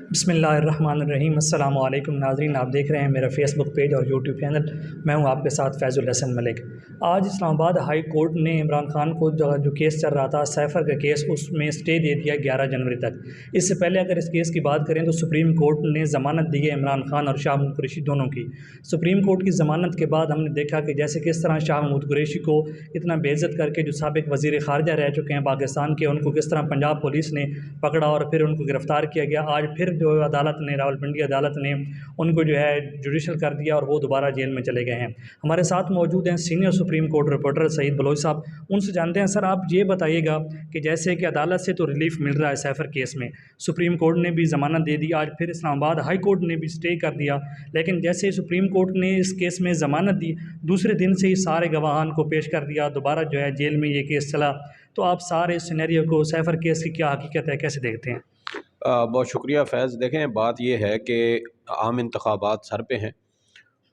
बिस्मिल्लाहिर्रहमानिर्रहीम। अस्सलाम वालेकुम नाज़रीन, आप देख रहे हैं मेरा फ़ेसबुक पेज और यूट्यूब चैनल। मैं हूं आपके साथ फैज़ुल हसन मलिक। आज इस्लामाबाद हाई कोर्ट ने इमरान खान को जो केस चल रहा था सैफ़र का केस, उसमें स्टे दे दिया 11 जनवरी तक। इससे पहले अगर इस केस की बात करें तो सुप्रीम कोर्ट ने ज़मानत दी है इमरान खान और शाह महमूद कुरैशी दोनों की। सुप्रीम कोर्ट की ज़मानत के बाद हमने देखा कि जैसे किस तरह शाह महमूद कुरैशी को इतना बेइज्जत करके जो साबिक़ वज़ीर ख़ारिजा रह चुके हैं पाकिस्तान के, उनको किस तरह पंजाब पुलिस ने पकड़ा और फिर उनको गिरफ़्तार किया गया। आज फिर जो अदालत ने, रावलपिंडी अदालत ने उनको जो है जुडिशल कर दिया और वो दोबारा जेल में चले गए हैं। हमारे साथ मौजूद हैं senior Supreme Court reporter Saeed Baloch sahab. उनसे जानते हैं, सर आप ये बताइएगा कि जैसे कि अदालत से तो रिलीफ मिल रहा है सैफर केस में, सुप्रीम कोर्ट ने भी ज़मानत दे दी, आज फिर इस्लामाबाद हाई कोर्ट ने भी स्टे कर दिया, लेकिन जैसे सुप्रीम कोर्ट ने इस केस में ज़मानत दी, दूसरे दिन से ही सारे गवाहान को पेश कर दिया, दोबारा जो है जेल में ये केस चला। तो आप सारे सिनेरियो को, सैफर केस की क्या हकीकत है, कैसे देखते हैं? बहुत शुक्रिया फैज़। देखें, बात ये है कि आम इंतखाबात सर पे हैं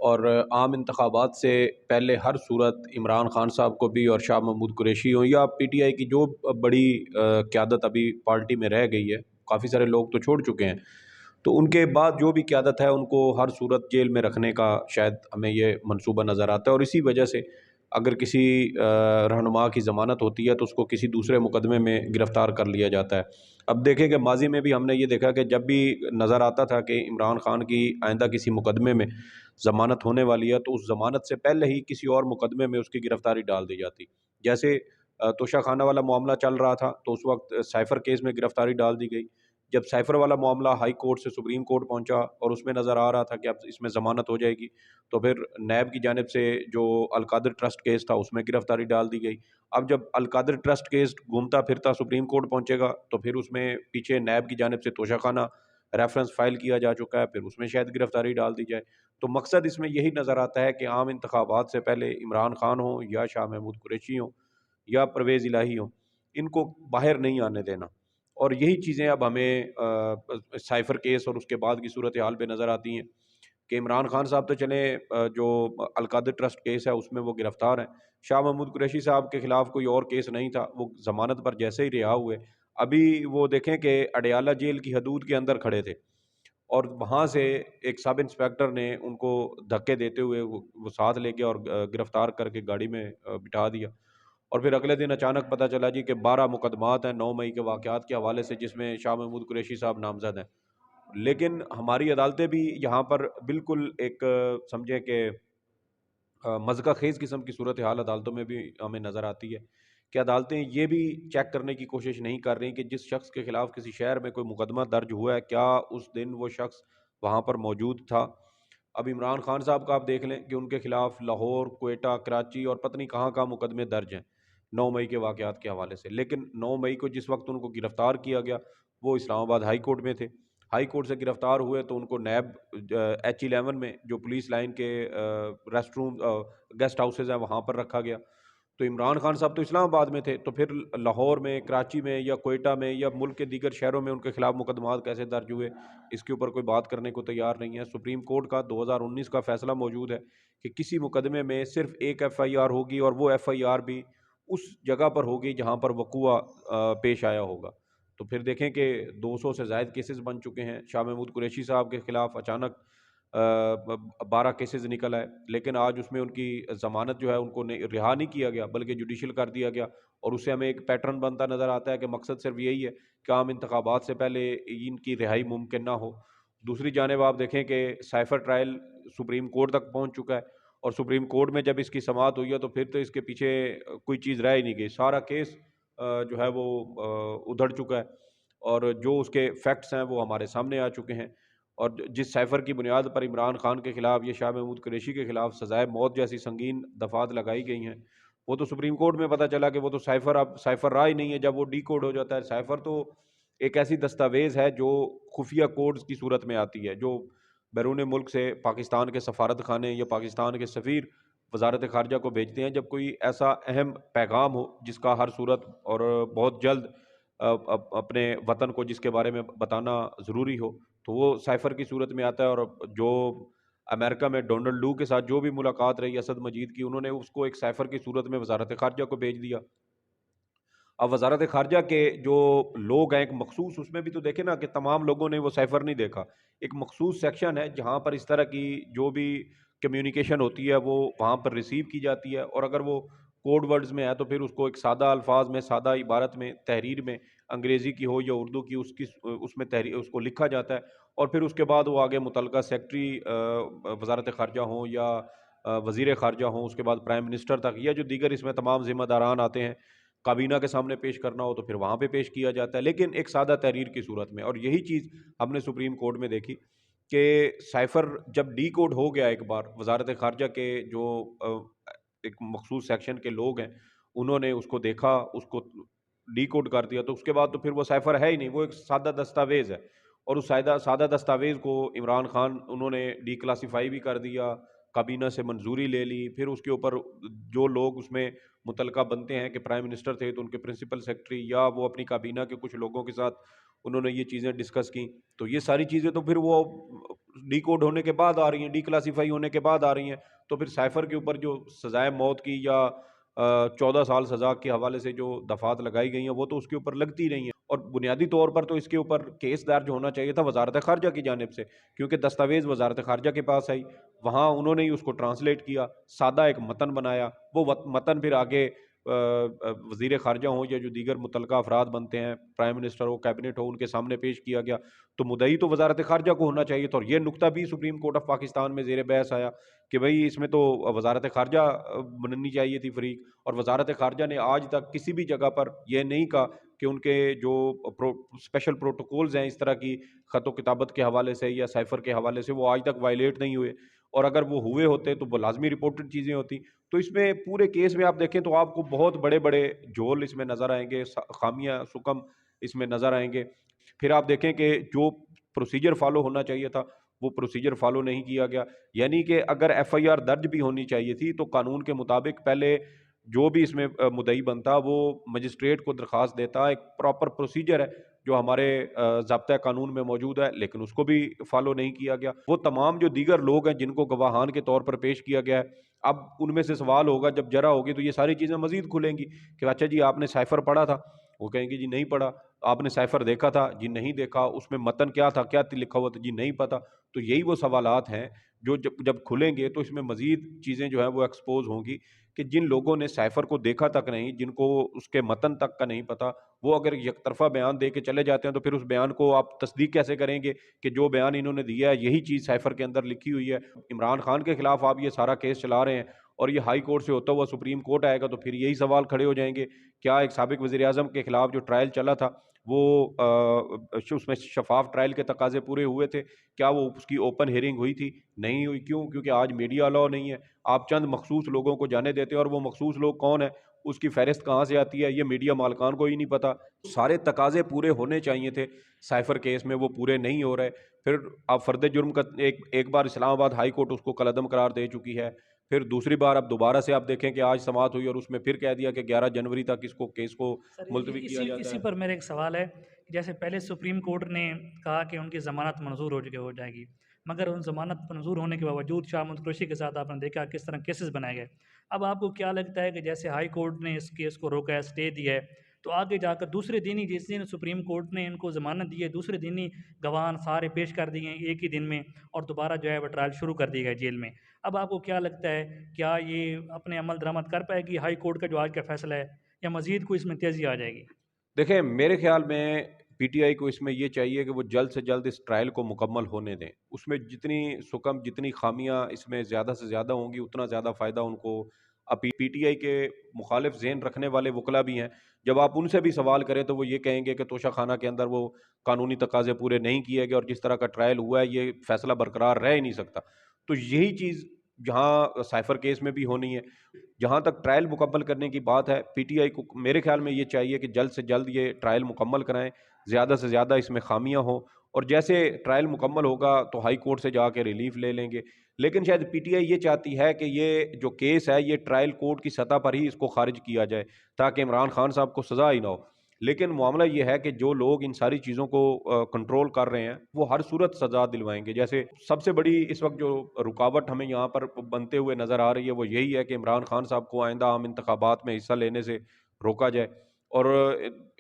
और आम इंतखाबात से पहले हर सूरत इमरान खान साहब को भी और शाह महमूद कुरैशी हों या पीटीआई की जो बड़ी क़यादत अभी पार्टी में रह गई है, काफ़ी सारे लोग तो छोड़ चुके हैं, तो उनके बाद जो भी क़यादत है उनको हर सूरत जेल में रखने का शायद हमें ये मंसूबा नज़र आता है। और इसी वजह से अगर किसी रहनुमा की ज़मानत होती है तो उसको किसी दूसरे मुकदमे में गिरफ़्तार कर लिया जाता है। अब देखें कि माज़ी में भी हमने ये देखा कि जब भी नज़र आता था कि इमरान खान की आइंदा किसी मुकदमे में ज़मानत होने वाली है, तो उस ज़मानत से पहले ही किसी और मुकदमे में उसकी गिरफ़्तारी डाल दी जाती। जैसे तोशा खाना वाला मामला चल रहा था तो उस वक्त साइफ़र केस में गिरफ़्तारी डाल दी गई। जब साइफ़र वाला मामला हाई कोर्ट से सुप्रीम कोर्ट पहुंचा और उसमें नज़र आ रहा था कि अब इसमें ज़मानत हो जाएगी, तो फिर नैब की जानिब से जो अलकादिर ट्रस्ट केस था उसमें गिरफ़्तारी डाल दी गई। अब जब अलकादिर ट्रस्ट केस घूमता फिरता सुप्रीम कोर्ट पहुंचेगा तो फिर उसमें पीछे नैब की जानिब से तोशाखाना रेफरेंस फ़ाइल किया जा चुका है, फिर उसमें शायद गिरफ़्तारी डाल दी जाए। तो मकसद इसमें यही नज़र आता है कि आम इंतखाबात से पहले इमरान खान हो या शाह महमूद कुरैशी हों या परवेज़ इलाही हों, इनको बाहर नहीं आने देना। और यही चीज़ें अब हमें साइफ़र केस और उसके बाद की सूरत हाल पे नज़र आती हैं कि इमरान खान साहब तो चले, जो अलकादिर ट्रस्ट केस है उसमें वो गिरफ़्तार हैं। शाह महमूद कुरैशी साहब के ख़िलाफ़ कोई और केस नहीं था, वो ज़मानत पर जैसे ही रिहा हुए, अभी वो देखें कि अडयाला जेल की हदूद के अंदर खड़े थे और वहाँ से एक सब इंस्पेक्टर ने उनको धक्के देते हुए वो साथ ले गया और गिरफ़्तार करके गाड़ी में बिठा दिया। और फिर अगले दिन अचानक पता चला जी कि 12 मुकदमात हैं 9 मई के वाक़यात के हवाले से, जिसमें शाह महमूद कुरैशी साहब नामज़द हैं। लेकिन हमारी अदालतें भी यहाँ पर बिल्कुल एक समझें कि मज़क़ा ख़ेज़ किस्म की सूरत हाल अदालतों में भी हमें नज़र आती है कि अदालतें ये भी चेक करने की कोशिश नहीं कर रही कि जिस शख्स के ख़िलाफ़ किसी शहर में कोई मुकदमा दर्ज हुआ है, क्या उस दिन वो शख्स वहाँ पर मौजूद था। अब इमरान खान साहब का आप देख लें कि उनके ख़िलाफ़ लाहौर, क्वेटा, कराची और पता नहीं कहाँ-कहाँ मुकदमे दर्ज हैं 9 मई के वाक़यात के हवाले से। लेकिन 9 मई को जिस वक़्त उनको गिरफ़्तार किया गया, वो इस्लामाबाद हाई कोर्ट में थे। हाई कोर्ट से गिरफ़्तार हुए तो उनको नैब H11 में, जो पुलिस लाइन के रेस्ट रूम गेस्ट हाउसेज़ हैं, वहाँ पर रखा गया। तो इमरान खान साहब तो इस्लामाबाद में थे, तो फिर लाहौर में, कराची में या क्वेटा में या मुल्क के दीगर शहरों में उनके खिलाफ मुकदमात कैसे दर्ज हुए, इसके ऊपर कोई बात करने को तैयार नहीं है। सुप्रीम कोर्ट का 2019 का फैसला मौजूद है कि किसी मुकदमे में सिर्फ एक FIR होगी और वो FIR भी उस जगह पर होगी जहाँ पर वक़ूआ पेश आया होगा। तो फिर देखें कि 200 से ज़ायद केसेस बन चुके हैं। शाह महमूद कुरैशी साहब के खिलाफ अचानक 12 केसेस निकल आए, लेकिन आज उसमें उनकी ज़मानत जो है उनको रिहा नहीं किया गया बल्कि जुडिशल कर दिया गया। और उससे हमें एक पैटर्न बनता नज़र आता है कि मकसद सिर्फ यही है कि आम इंतखाबात से पहले इनकी रिहाई मुमकिन ना हो। दूसरी जानिब आप देखें कि साइफ़र ट्रायल सुप्रीम कोर्ट तक पहुँच चुका है और सुप्रीम कोर्ट में जब इसकी समाअत हुई है तो फिर तो इसके पीछे कोई चीज़ रह ही नहीं गई। सारा केस जो है वो उधड़ चुका है और जो उसके फैक्ट्स हैं वो हमारे सामने आ चुके हैं। और जिस साइफ़र की बुनियाद पर इमरान खान के ख़िलाफ़ या शाह महमूद कुरैशी के ख़िलाफ़ सज़ाए मौत जैसी संगीन दफ़ात लगाई गई हैं, वो तो सुप्रीम कोर्ट में पता चला कि वो तो साइफ़र, अब साइफ़र रहा ही नहीं है जब वो डिकोड हो जाता है। साइफ़र तो एक ऐसी दस्तावेज़ है जो खुफिया कोड्स की सूरत में आती है, जो बैरून मुल्क से पाकिस्तान के सफारत खाने या पाकिस्तान के सफ़ीर वज़ारत ख़ारिजा को भेजते हैं जब कोई ऐसा अहम पैगाम हो जिसका हर सूरत और बहुत जल्द अपने वतन को जिसके बारे में बताना ज़रूरी हो, तो वो साइफ़र की सूरत में आता है। और जो अमेरिका में डोनाल्ड लू के साथ जो भी मुलाकात रही असद मजीद की, उन्होंने उसको एक साइफ़र की सूरत में वज़ारत ख़ारिजा को भेज दिया। अब वजारत खारजा के जो लोग हैं एक मखसूस, उसमें भी तो देखे ना कि तमाम लोगों ने वो साइफर नहीं देखा। एक मखसूस सेक्शन है जहाँ पर इस तरह की जो भी कम्युनिकेशन होती है वो वहाँ पर रिसीव की जाती है, और अगर वो कोड वर्ड्स में है तो फिर उसको एक सादा अल्फाज में, सादा इबारत में, तहरीर में, अंग्रेज़ी की हो या उर्दू की, उसकी उसमें तहरीर उसको लिखा जाता है। और फिर उसके बाद वो आगे मुतलका सेक्रेटरी वजारत खारजा हों या वज़ीर खारजा हों, उसके बाद प्राइम मिनिस्टर तक, या जो दीगर इसमें तमाम ज़िम्मेदारान आते हैं, काबीना के सामने पेश करना हो तो फिर वहाँ पे पेश किया जाता है, लेकिन एक सादा तहरीर की सूरत में। और यही चीज़ हमने सुप्रीम कोर्ट में देखी कि साइफर जब डी कोड हो गया एक बार, वजारत खारजा के जो एक मखसूस सेक्शन के लोग हैं, उन्होंने उसको देखा, उसको डी कोड कर दिया, तो उसके बाद तो फिर वो साइफर है ही नहीं, वो एक सादा दस्तावेज़ है। और उस सादा सादा दस्तावेज़ को इमरान खान उन्होंने डी क्लासीफाई भी कर दिया, काबीना से मंजूरी ले ली, फिर उसके ऊपर जो लोग उसमें मुतलका बनते हैं कि प्राइम मिनिस्टर थे तो उनके प्रिंसिपल सेक्रेटरी या वो अपनी काबीना के कुछ लोगों के साथ उन्होंने ये चीज़ें डिस्कस की। तो ये सारी चीज़ें तो फिर वो डी कोड होने के बाद आ रही हैं, डी क्लासीफाई होने के बाद आ रही हैं। तो फिर साइफर के ऊपर जो सजाए मौत की या 14 साल सजा के हवाले से जो दफात लगाई गई हैं वो तो उसके ऊपर लगती रही हैं। और बुनियादी तौर पर तो इसके ऊपर केस दर्ज होना चाहिए था वजारत खारजा की जानिब से, क्योंकि दस्तावेज़ वजारत खारजा के पास आई, वहाँ उन्होंने ही उसको ट्रांसलेट किया, सादा एक मतन बनाया, वो मतन फिर आगे वज़ीर खारजा हो या जो दीगर मुतलका अफराद बनते हैं, प्राइम मिनिस्टर हो, कैबिनेट हो, उनके सामने पेश किया गया। तो मुद्दई तो वजारत खारजा को होना चाहिए था, और ये नुकता भी सुप्रीम कोर्ट ऑफ पाकिस्तान में ज़ेर बहस आया कि भाई इसमें तो वजारत खारजा बननी चाहिए थी फरीक। और वजारत खारजा ने आज तक किसी भी जगह पर यह नहीं कहा कि उनके जो स्पेशल प्रोटोकॉल्स हैं इस तरह की ख़त किताबत के हवाले से या साइफर के हवाले से, वो आज तक वायलेट नहीं हुए। और अगर वो हुए होते तो वो लाजमी रिपोर्टेड चीज़ें होती। तो इसमें पूरे केस में आप देखें तो आपको बहुत बड़े बड़े झोल इसमें नज़र आएंगे, खामियां सुकम इसमें नज़र आएंगे। फिर आप देखें कि जो प्रोसीजर फॉलो होना चाहिए था वो प्रोसीजर फॉलो नहीं किया गया। यानी कि अगर एफआईआर दर्ज भी होनी चाहिए थी तो कानून के मुताबिक पहले जो भी इसमें मुद्दई बनता वो मजिस्ट्रेट को दरख्वास्त देता, एक प्रॉपर प्रोसीजर है जो हमारे ज़ाब्ता कानून में मौजूद है, लेकिन उसको भी फॉलो नहीं किया गया। वो तमाम जो दीगर लोग हैं जिनको गवाहान के तौर पर पेश किया गया है, अब उनमें से सवाल होगा जब जरा होगी तो ये सारी चीज़ें मजीद खुलेंगी कि अच्छा जी आपने साइफर पढ़ा था, वो कहेंगे जी नहीं पढ़ा। आपने साइफर देखा था जी नहीं देखा, उसमें मतन क्या था, क्या लिखा हुआ था जी नहीं पता। तो यही वो सवालात हैं जो जब जब खुलेंगे तो इसमें मजीद चीज़ें जो है वो एक्सपोज होंगी कि जिन लोगों ने साइफर को देखा तक नहीं, जिनको उसके मतन तक का नहीं पता, वो अगर यकतरफा बयान दे के चले जाते हैं तो फिर उस बयान को आप तस्दीक कैसे करेंगे कि जो बयान इन्होंने दिया है यही चीज़ साइफर के अंदर लिखी हुई है। इमरान खान के खिलाफ आप ये सारा केस चला रहे हैं और ये हाई कोर्ट से होता हुआ सुप्रीम कोर्ट आएगा तो फिर यही सवाल खड़े हो जाएंगे, क्या एक साबिक वज़ीर आज़म के खिलाफ जो ट्रायल चला था वो उसमें शफाफ ट्रायल के तकाजे पूरे हुए थे, क्या वो उसकी ओपन हियरिंग हुई थी? नहीं हुई। क्यों? क्योंकि आज मीडिया अलाउ नहीं है, आप चंद मखसूस लोगों को जाने देते हैं और वो मखसूस लोग कौन है, उसकी फहरिस्त कहाँ से आती है, ये मीडिया मालकान को ही नहीं पता। सारे तकाजे पूरे होने चाहिए थे साइफर केस में, वो पूरे नहीं हो रहे। फिर अब फर्द जुर्म का एक बार इस्लामाबाद हाई कोर्ट उसको कलअदम करार दे चुकी है, फिर दूसरी बार अब दोबारा से आप देखें कि आज समाअत हुई और उसमें फिर कह दिया कि 11 जनवरी तक इसको केस को सर मुलतवी किया जाता इसी है। पर मेरा एक सवाल है। जैसे पहले सुप्रीम कोर्ट ने कहा कि उनकी ज़मानत मंजूर हो जाएगी, मगर उन ज़मानत मंजूर होने के बावजूद शाह महमूद कुरैशी के साथ आपने देखा किस तरह केसेस बनाए गए। अब आपको क्या लगता है कि जैसे हाई कोर्ट ने इस केस को रोका है, स्टे दिया है, तो आगे जाकर दूसरे दिन ही, जिस दिन सुप्रीम कोर्ट ने इनको ज़मानत दी है, दूसरे दिन ही गवाह सारे पेश कर दिए हैं एक ही दिन में, और दोबारा जो है वो ट्रायल शुरू कर दिया गया जेल में। अब आपको क्या लगता है, क्या ये अपने अमल दरामद कर पाएगी हाई कोर्ट का जो आज का फैसला है, या मज़ीद कोई इसमें तेज़ी आ जाएगी? देखें, मेरे ख्याल में पीटीआई को इसमें ये चाहिए कि वो जल्द से जल्द इस ट्रायल को मुकम्मल होने दें। उसमें जितनी सुकम, जितनी खामियां इसमें ज़्यादा से ज़्यादा होंगी उतना ज़्यादा फ़ायदा उनको। अब पीटीआई के मुखालिफ ज़हन रखने वाले वकला भी हैं, जब आप उनसे भी सवाल करें तो वो ये कहेंगे कि तोशा खाना के अंदर वो कानूनी तकाजे पूरे नहीं किए गए और जिस तरह का ट्रायल हुआ है ये फैसला बरकरार रह ही नहीं सकता। तो यही चीज़ जहाँ साइफर केस में भी होनी है। जहाँ तक ट्रायल मुकम्मल करने की बात है, पीटीआई को मेरे ख्याल में ये चाहिए कि जल्द से जल्द ये ट्रायल मुकम्मल कराएं, ज़्यादा से ज़्यादा इसमें खामियां हों, और जैसे ट्रायल मुकम्मल होगा तो हाई कोर्ट से जाके रिलीफ ले लेंगे। लेकिन शायद पीटीआई ये चाहती है कि ये जो केस है ये ट्रायल कोर्ट की सतह पर ही इसको खारिज किया जाए ताकि इमरान खान साहब को सज़ा ही ना हो। लेकिन मामला ये है कि जो लोग इन सारी चीज़ों को कंट्रोल कर रहे हैं वो हर सूरत सज़ा दिलवाएंगे। जैसे सबसे बड़ी इस वक्त जो रुकावट हमें यहाँ पर बनते हुए नज़र आ रही है वो यही है कि इमरान खान साहब को आइंदा आम इंतखाबात में हिस्सा लेने से रोका जाए। और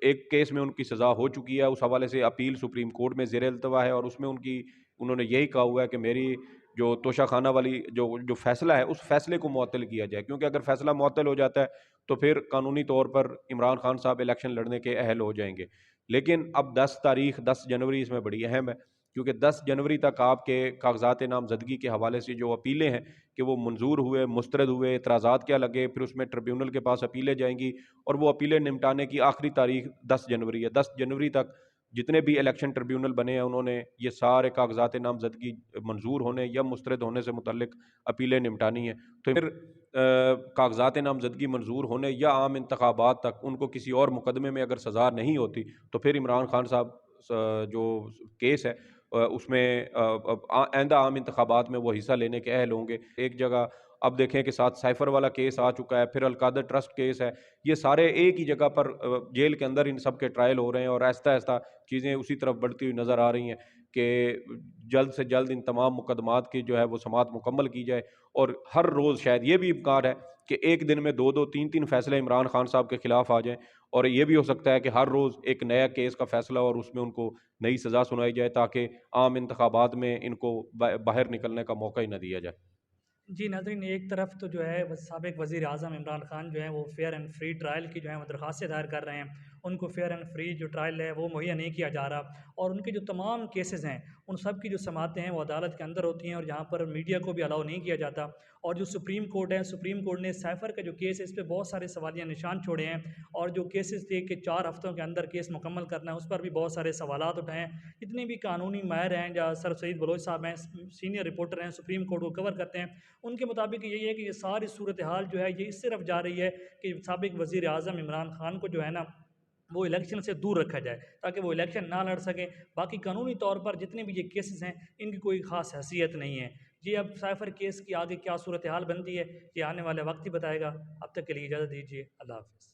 एक केस में उनकी सज़ा हो चुकी है, उस हवाले से अपील सुप्रीम कोर्ट में ज़ेर अल्तवा है और उसमें उन्होंने यही कहा हुआ है कि मेरी जो तोशाखाना वाली जो जो फ़ैसला है, उस फ़ैसले को मुअत्तल किया जाए, क्योंकि अगर फ़ैसला मुअत्तल हो जाता है तो फिर कानूनी तौर पर इमरान खान साहब इलेक्शन लड़ने के अहल हो जाएंगे। लेकिन अब 10 जनवरी इसमें बड़ी अहम है, क्योंकि 10 जनवरी तक आपके कागजात नामजदगी के हवाले से जो अपीलें हैं कि वो मंजूर हुए, मुस्तरद हुए, एतराज़ात क्या लगे, फिर उसमें ट्रिब्यूनल के पास अपीलें जाएंगी और वो अपीलें निपटाने की आखिरी तारीख 10 जनवरी है। 10 जनवरी तक जितने भी इलेक्शन ट्रिब्यूनल बने हैं उन्होंने ये सारे कागजात नामजदगी मंजूर होने या मुस्तरद होने से मुतल्लिक अपीलें निपटानी है। तो फिर कागजात नामजदगी मंजूर होने या आम इंतखाबात तक उनको किसी और मुकदमे में अगर सज़ा नहीं होती तो फिर इमरान खान साहब जो केस है उसमें आइंदा आम इंतखाबात में वो हिस्सा लेने के अहल होंगे। एक जगह अब देखें कि साथ साइफर वाला केस आ चुका है, फिर अलकादर ट्रस्ट केस है, ये सारे एक ही जगह पर जेल के अंदर इन सब के ट्रायल हो रहे हैं और आहिस्ता आहिस्ता चीज़ें उसी तरफ बढ़ती हुई नज़र आ रही हैं कि जल्द से जल्द इन तमाम मुकदमात की जो है वो समाअत मुकम्मल की जाए। और हर रोज़ शायद ये भी इम्कान है कि एक दिन में 2-2 3-3 फैसले इमरान खान साहब के खिलाफ आ जाएँ और ये भी हो सकता है कि हर रोज़ एक नया केस का फैसला और उसमें उनको नई सज़ा सुनाई जाए ताकि आम इंतखाबात में इनको बाहर निकलने का मौका ही ना दिया जाए। जी नाज़रीन, एक तरफ तो जो है साबिक़ वज़ीर आज़म इमरान खान जो है वो फ़ेयर एंड फ्री ट्रायल की जो है वो दरख्वास्तें दायर कर रहे हैं। उनको फ़ेयर एंड फ्री जो ट्रायल है वो मुहैया नहीं किया जा रहा और उनके जो तमाम केसेस हैं उन सब की जो समाअतें हैं वो अदालत के अंदर होती हैं और यहाँ पर मीडिया को भी अलाउ नहीं किया जाता। और जो सुप्रीम कोर्ट है, सुप्रीम कोर्ट ने साइफ़र का जो केस है इस पे बहुत सारे सवालिया निशान छोड़े हैं और जो केसेस थे कि 4 हफ़्तों के अंदर केस मुकम्मल करना है, उस पर भी बहुत सारे सवालात उठाए हैं। जितने भी कानूनी माहिर हैं या सर सईद बलोच साहब हैं, सीनियर रिपोर्टर हैं, सुप्रीम कोर्ट को कवर करते हैं, उनके मुताबिक यही है कि ये सारी सूरत हाल जो है ये इस तरफ जा रही है कि साबिक़ वज़ीर आज़म इमरान खान को जो है ना वो इलेक्शन से दूर रखा जाए ताकि वो इलेक्शन ना लड़ सकें। बाकी कानूनी तौर पर जितने भी ये केसेस हैं इनकी कोई ख़ास हैसियत नहीं है। जी, अब साइफ़र केस की आगे क्या सूरत हाल बनती है ये आने वाला वक्त ही बताएगा। अब तक के लिए इजाज़त दीजिए। अल्लाह हाफ़िज़।